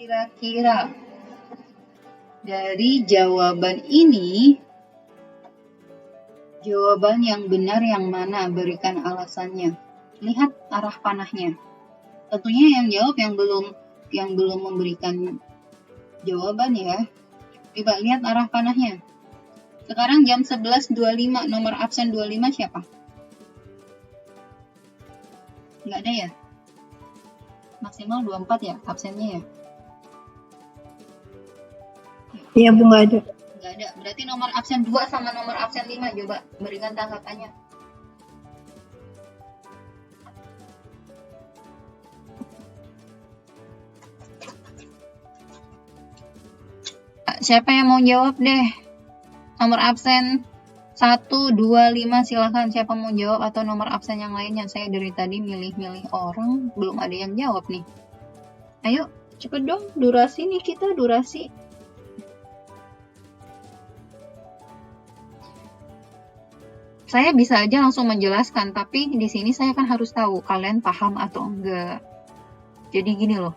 Kira-kira dari jawaban ini, jawaban yang benar yang mana? Berikan alasannya. Lihat arah panahnya. Tentunya yang jawab yang belum memberikan jawaban ya. Coba lihat arah panahnya. Sekarang jam 11.25, nomor absen 25 siapa? Nggak ada ya? Maksimal 24 ya absennya ya? Iya Bu, nggak ada. Nggak ada. Berarti nomor absen 2 sama nomor absen 5. Coba berikan tanggapannya. Siapa yang mau jawab deh? Nomor absen 1, 2, 5 silahkan. Siapa mau jawab atau nomor absen yang lainnya? Saya dari tadi milih-milih orang, belum ada yang jawab nih. Ayo, cepet dong. Durasi nih kita, durasi. Saya bisa aja langsung menjelaskan, tapi di sini saya kan harus tahu kalian paham atau enggak. Jadi gini loh,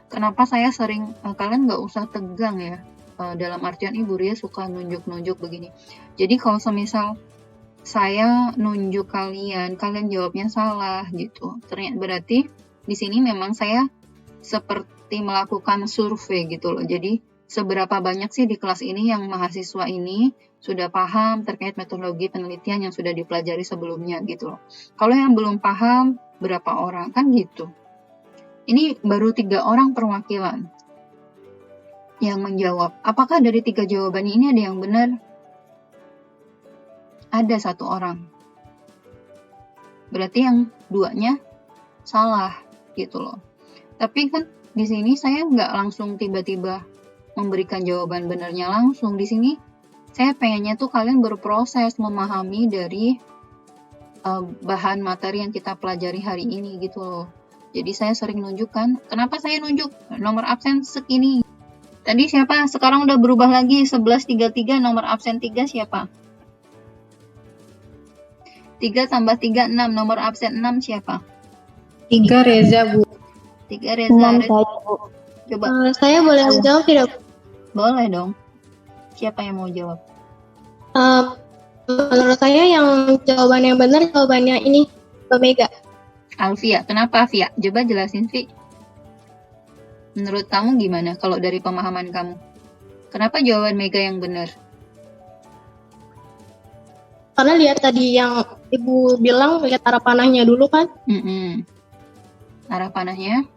kenapa saya sering, kalian nggak usah tegang ya. Dalam artian Ibu Ria suka nunjuk-nunjuk begini. Jadi kalau semisal saya nunjuk kalian jawabnya salah gitu. Ternyata berarti di sini memang saya seperti melakukan survei gitu loh. Jadi seberapa banyak sih di kelas ini yang mahasiswa ini sudah paham terkait metodologi penelitian yang sudah dipelajari sebelumnya gitu loh. Kalau yang belum paham berapa orang kan gitu. Ini baru 3 orang perwakilan yang menjawab. Apakah dari 3 jawaban ini ada yang benar? Ada 1 orang. Berarti yang 2-nya salah gitu loh. Tapi kan di sini saya nggak langsung tiba-tiba memberikan jawaban benarnya langsung. Di sini saya pengennya tuh kalian berproses memahami dari bahan materi yang kita pelajari hari ini gitu loh. Jadi saya sering nunjukkan. Kenapa saya nunjuk nomor absen segini? Tadi siapa? Sekarang udah berubah lagi. 11.33 nomor absen 3 siapa? 3 tambah 3, 6. Nomor absen 6 siapa? 3 Reza Bu. 3 Reza. 6 saya Bu. Coba. Saya boleh menjawab tidak? Boleh dong. Siapa yang mau jawab? Menurut saya yang jawaban yang benar jawabannya ini Omega. Alfia. Kenapa Alfia? Coba jelasin Vi. Menurut kamu gimana kalau dari pemahaman kamu? Kenapa jawaban Mega yang benar? Karena lihat tadi yang Ibu bilang, lihat arah panahnya dulu kan? Arah panahnya?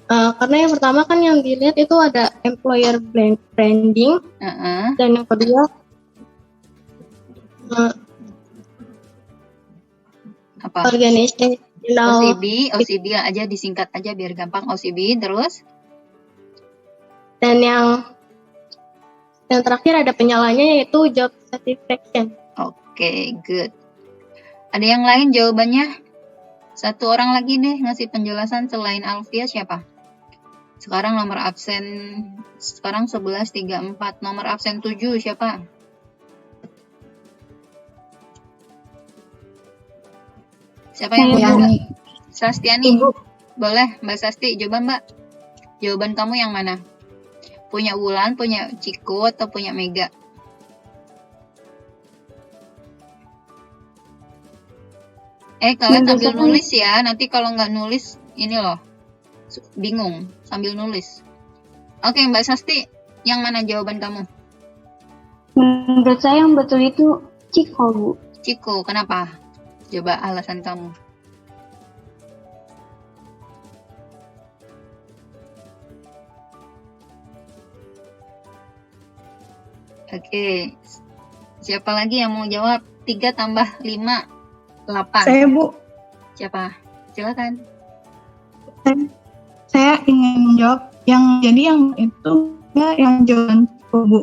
Karena yang pertama kan yang dilihat itu ada employer branding, dan yang kedua apa? Organizational. OCB aja disingkat aja biar gampang. OCB terus? Dan yang terakhir ada penyalahnya yaitu job satisfaction. Oke, good. Ada yang lain jawabannya? 1 orang lagi deh ngasih penjelasan selain Alfia siapa? Sekarang nomor absen, sekarang 11.34. Nomor absen 7 siapa? Siapa yang mau jawab? Sastiani. Boleh, Mbak Sasti. Coba Mbak. Jawaban kamu yang mana? Punya Wulan, punya Ciko, atau punya Mega? Kalian sambil nulis ya. Nanti kalau nggak nulis, ini loh. Bingung. Sambil nulis. Oke, Mbak Sasti. Yang mana jawaban kamu? Menurut saya yang betul itu Ciko, Bu. Ciko, kenapa? Coba alasan kamu. Oke. Siapa lagi yang mau jawab? 3 tambah 5, 8. Saya, Bu. Siapa? Silakan. Saya ingin menjawab yang itu ya yang jawaban Ciko, Bu.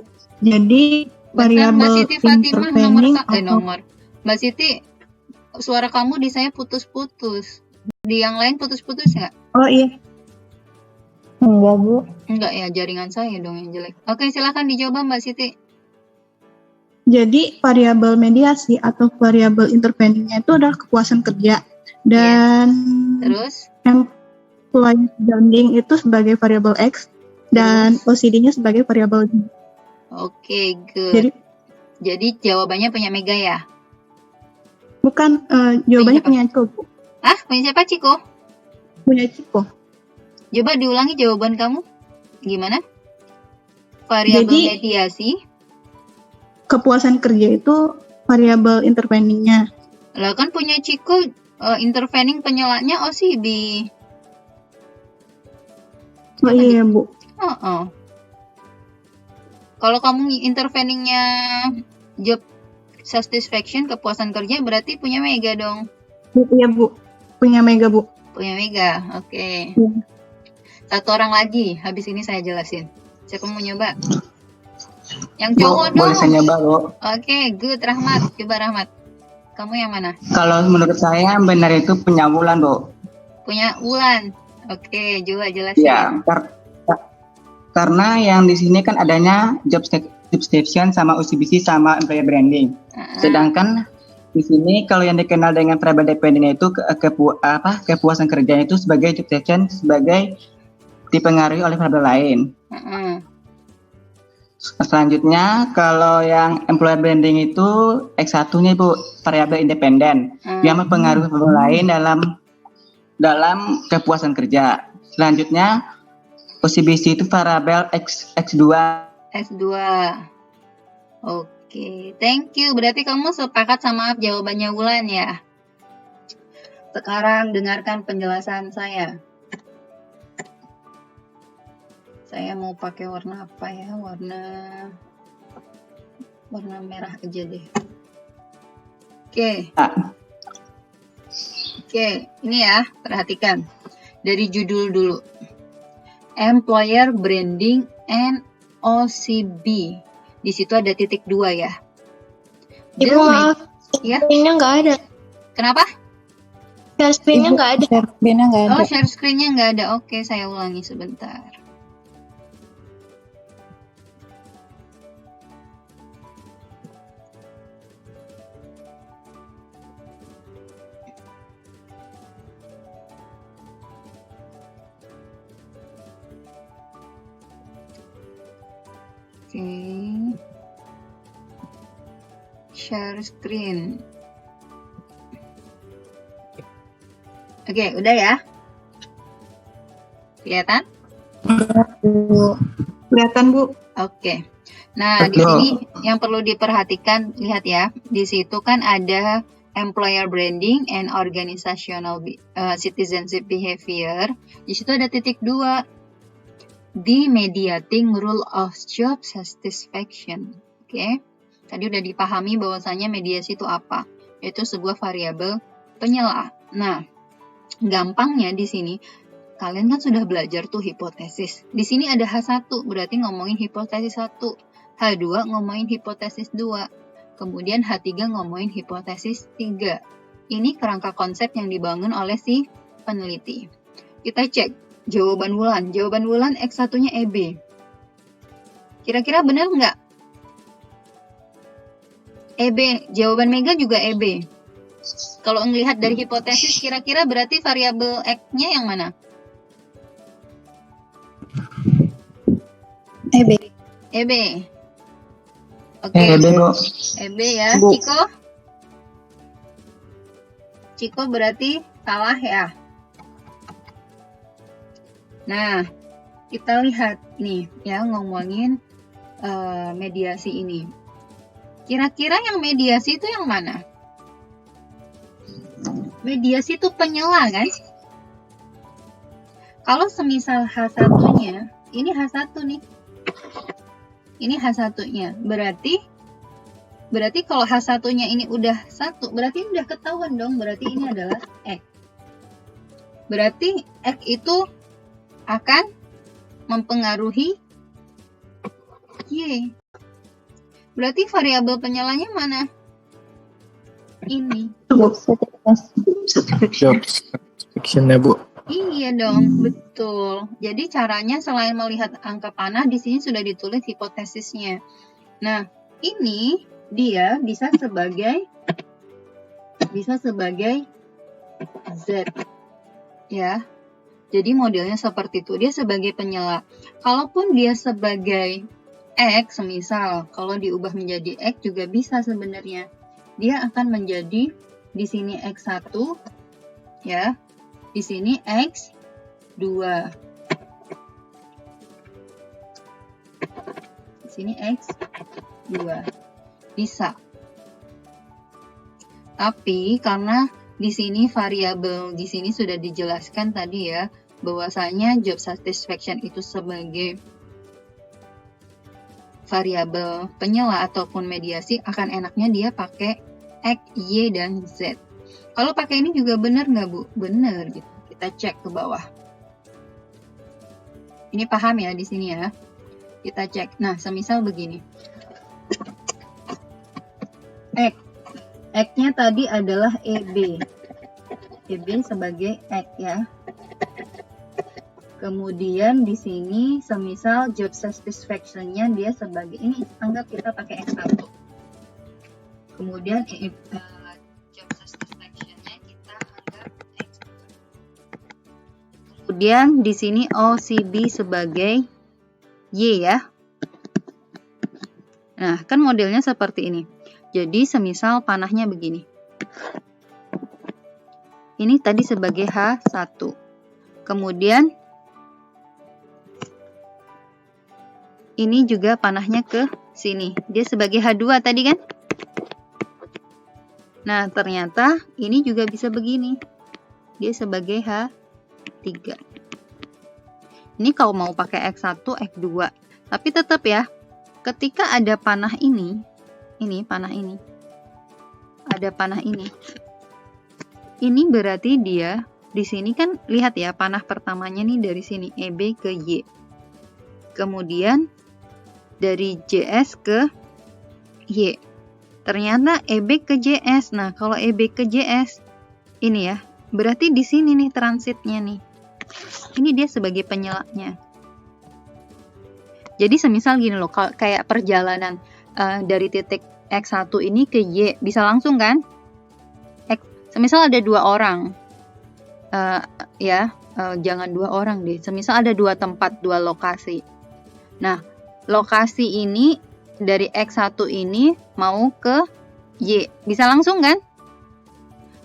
Jadi variabel intervening nomor. Mbak Siti, suara kamu di saya putus-putus. Di yang lain putus-putus nggak? Oh iya. Enggak, Bu. Enggak ya, jaringan saya dong yang jelek. Oke, silakan dijawab Mbak Siti. Jadi variabel mediasi atau variabel interveningnya itu adalah kepuasan kerja. Dan terus employer branding itu sebagai variabel X dan OCD-nya sebagai variabel Y. Oke, good. Jadi jawabannya punya Mega ya? Bukan, jawabannya punya Ciko, Bu. Punya siapa, Ciko? Punya Ciko. Coba diulangi jawaban kamu. Gimana? Variabel Jadi, mediasi. Kepuasan kerja itu variabel interveningnya. Lah kan punya Ciko intervening penyelanya OCB. Oh iya, Bu. Kalau kamu interveningnya job satisfaction, kepuasan kerja, berarti punya Mega dong. Iya, Bu. Punya Mega, Bu. Punya Mega, oke. Iya. Satu orang lagi, habis ini saya jelasin. Siapa mau nyoba? Yang cowok dong. Boleh saya nyoba, Bu? Oke, good. Rahmat, coba Rahmat. Kamu yang mana? Kalau menurut saya yang benar itu punya Wulan, Bu. Punya Wulan. Oke, coba jelasin. Ya, karena yang di sini kan adanya job description sama OCBC sama employer branding. Sedangkan di sini kalau yang dikenal dengan variable dependent itu kepuasan kerja itu sebagai job description sebagai dipengaruhi oleh variabel lain. Selanjutnya kalau yang employer branding itu X1-nya Bu, variabel independen yang mempengaruhi variabel lain dalam kepuasan kerja. Selanjutnya OCBC itu variabel X2. X2. Oke, thank you. Berarti kamu sepakat sama jawabannya Wulan ya? Sekarang dengarkan penjelasan saya. Saya mau pakai warna apa ya? Warna merah aja deh. Oke, ini ya, perhatikan. Dari judul dulu. Employer Branding and OCB. Di situ ada titik 2 ya. Ibu maaf, ya? screen-nya nggak ada. Kenapa? Share screen-nya nggak ada. Share screen-nya nggak ada. Oh, share screen-nya nggak ada. Oke, saya ulangi sebentar. Share screen. Oke, udah ya? Kelihatan? Kelihatan, Bu. Oke. Nah, di sini yang perlu diperhatikan, lihat ya. Di situ kan ada employer branding and organizational citizenship behavior. Di situ ada titik 2. The mediating rule of job satisfaction. Oke. Tadi udah dipahami bahwasanya mediasi itu apa? Yaitu sebuah variabel penyela. Nah, gampangnya di sini kalian kan sudah belajar tuh hipotesis. Di sini ada H1, berarti ngomongin hipotesis 1. H2 ngomongin hipotesis 2. Kemudian H3 ngomongin hipotesis 3. Ini kerangka konsep yang dibangun oleh si peneliti. Kita cek jawaban Wulan. Jawaban Wulan X1-nya EB. Kira-kira benar nggak? EB, jawaban Mega juga EB. Kalau ngelihat dari hipotesis, kira-kira berarti variabel X-nya yang mana? EB. EB. Oke. EB ya, Bu. Ciko berarti salah ya. Nah, kita lihat nih ya ngomongin mediasi ini. Kira-kira yang mediasi itu yang mana? Mediasi itu penyela kan? Kalau semisal H1-nya, ini H1 nih. Ini H1-nya. Berarti kalau H1-nya ini udah 1, berarti udah ketahuan dong, berarti ini adalah X. Berarti X itu akan mempengaruhi Y. Berarti variabel penyelanya mana? Ini. Job satisfaction-nya, Bu. Iya dong, betul. Jadi caranya selain melihat angka panah, di sini sudah ditulis hipotesisnya. Nah, ini dia bisa sebagai Z. Ya. Jadi modelnya seperti itu, dia sebagai penyela. Kalaupun dia sebagai X, semisal kalau diubah menjadi X juga bisa sebenarnya. Dia akan menjadi di sini X1 ya. Di sini X2. Di sini X2. Bisa. Tapi karena di sini variabel di sini sudah dijelaskan tadi ya, bahwasanya job satisfaction itu sebagai variabel penyela ataupun mediasi, akan enaknya dia pakai X, Y, dan Z. Kalau pakai ini juga benar nggak Bu? Benar gitu. Kita cek ke bawah. Ini paham ya di sini ya? Kita cek. Nah, semisal begini. X-nya tadi adalah EB. EB sebagai X ya. Kemudian di sini semisal job satisfaction-nya dia sebagai ini, anggap kita pakai X1. Kemudian job satisfaction-nya kita anggap X2. Kemudian di sini OCB sebagai Y ya. Nah, kan modelnya seperti ini. Jadi semisal panahnya begini. Ini tadi sebagai H1. Kemudian ini juga panahnya ke sini. Dia sebagai H2 tadi kan? Nah, ternyata ini juga bisa begini. Dia sebagai H3. Ini kalau mau pakai X1, X2. Tapi tetap ya, ketika ada panah ini panah ini. Ada panah ini. Ini berarti dia di sini kan lihat ya, panah pertamanya nih dari sini EB ke Y. Kemudian dari JS ke Y. Ternyata EB ke JS. Nah, kalau EB ke JS ini ya, berarti di sini nih transitnya nih. Ini dia sebagai penyelanya. Jadi semisal gini loh, kayak perjalanan dari titik X1 ini ke Y, bisa langsung kan? Semisal ada 2 orang. Jangan 2 orang deh. Semisal ada 2 tempat, 2 lokasi. Nah, lokasi ini dari X1 ini mau ke Y, bisa langsung kan?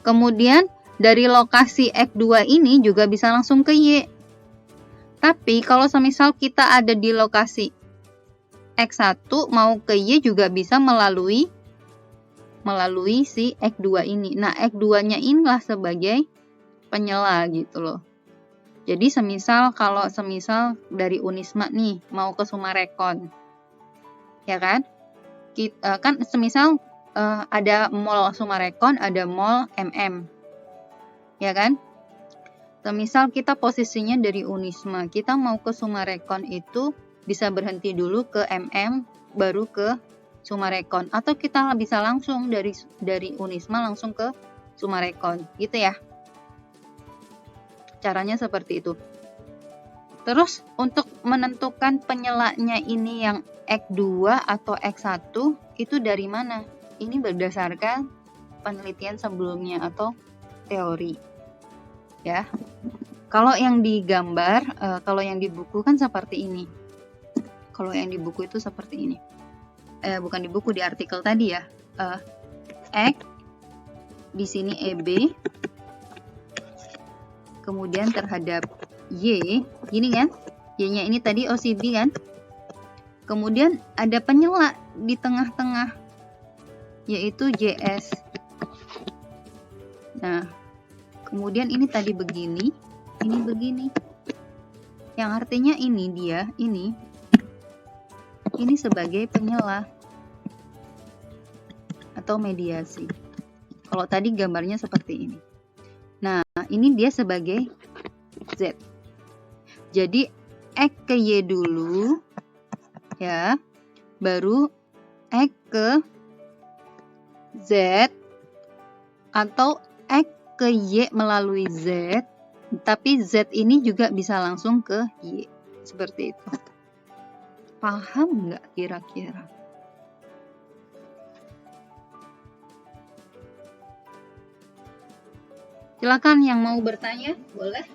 Kemudian dari lokasi X2 ini juga bisa langsung ke Y. Tapi kalau semisal kita ada di lokasi X1 mau ke Y juga bisa melalui si X2 ini. Nah, X2-nya inilah sebagai penyela gitu loh. Jadi semisal dari Unisma nih mau ke Sumarekon. Ya kan? Kan semisal ada mall Sumarekon, ada mall MM. Ya kan? Semisal kita posisinya dari Unisma, kita mau ke Sumarekon itu bisa berhenti dulu ke MM baru ke Sumarekon, atau kita bisa langsung dari Unisma langsung ke Sumarekon gitu ya. Caranya seperti itu. Terus untuk menentukan penyelanya ini yang X2 atau X1 itu dari mana? Ini berdasarkan penelitian sebelumnya atau teori ya. Kalau yang digambar, kalau yang di buku kan seperti ini. Kalau yang di buku itu seperti ini. Bukan di buku, di artikel tadi ya. X di sini EB, kemudian terhadap Y, gini kan? Y-nya ini tadi OCB kan? Kemudian ada penyela di tengah-tengah, yaitu JS. Nah, kemudian ini tadi begini, ini begini. Yang artinya ini sebagai penyela atau mediasi. Kalau tadi gambarnya seperti ini. Nah, ini dia sebagai Z. Jadi X ke Y dulu ya, baru X ke Z, atau X ke Y melalui Z, tapi Z ini juga bisa langsung ke Y. Seperti itu. Paham nggak kira-kira? Silakan yang mau bertanya, boleh.